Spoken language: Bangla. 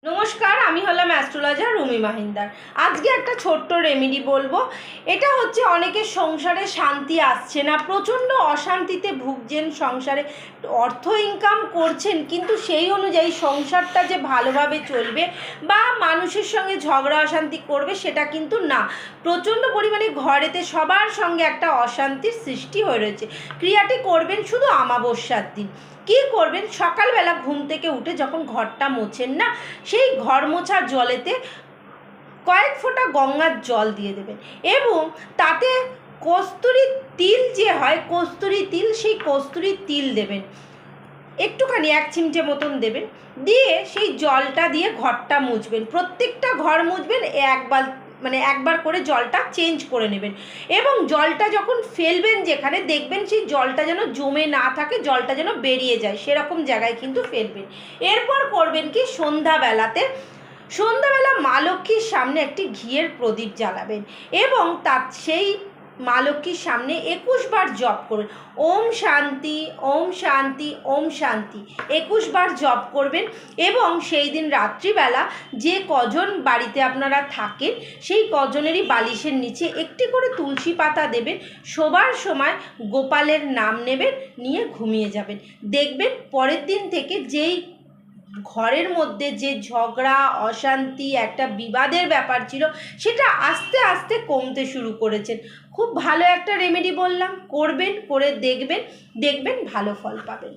নমস্কার, আমি হলাম অ্যাস্ট্রোলজার রুমি মাহিন্দার। আজকে একটা ছোট্ট রেমেডি বলবো। এটা হচ্ছে অনেকের সংসারে শান্তি আসছে না, প্রচণ্ড অশান্তিতে ভুগছেন, সংসারে অর্থ ইনকাম করছেন কিন্তু সেই অনুযায়ী সংসারটা যে ভালোভাবে চলবে বা মানুষের সঙ্গে ঝগড়া অশান্তি করবে সেটা কিন্তু না। প্রচণ্ড পরিমাণে ঘরেতে সবার সঙ্গে একটা অশান্তির সৃষ্টি হয়ে রয়েছে। ক্রিয়াটি করবেন শুধু অমাবস্যার দিন। কি করবেন, সকালবেলা ঘুম থেকে উঠে যখন ঘরটা মোছেন না, সেই ঘর মোছার জলেতে কয়েক ফোঁটা গঙ্গার জল দিয়ে দেবেন এবং তাতে কস্তুরী তিল যে হয়, কস্তুরী তিল, সেই কস্তুরী তিল দেবেন একটুখানি, 1 চিমটে মতন দেবেন। দিয়ে সেই জলটা দিয়ে ঘরটা মুছবেন, প্রত্যেকটা ঘর মুছবেন, একবার করে জলটা চেঞ্জ করে নেবেন এবং জলটা যখন ফেলবেন যেখানে, দেখবেন সেই জলটা যেন জমে না থাকে, জলটা যেন বেরিয়ে যায়, সেরকম জায়গায় কিন্তু ফেলবেন। এরপর করবেন কি, সন্ধ্যাবেলা মা লক্ষ্মীর সামনে একটি ঘিয়ের প্রদীপ জ্বালাবেন এবং তার সেই মা লক্ষ্মীর সামনে 21 বার জপ করবেন, ওম শান্তি ওম শান্তি ওম শান্তি 21 বার জপ করবেন। এবং সেই দিন রাত্রিবেলা যে কজন বাড়িতে আপনারা থাকেন সেই কজনেরই বালিশের নিচে একটি করে তুলসী পাতা দেবেন, শোবার সময় গোপালের নাম নেবেন, নিয়ে ঘুমিয়ে যাবেন। দেখবেন পরের দিন থেকে যেই ঘরের মধ্যে যে ঝগড়া অশান্তি একটা বিবাদের ব্যাপার ছিল সেটা আস্তে আস্তে কমতে শুরু করেছেন। খুব ভালো একটা রেমেডি বললাম, করবেন, করে দেখবেন, ভালো ফল পাবেন।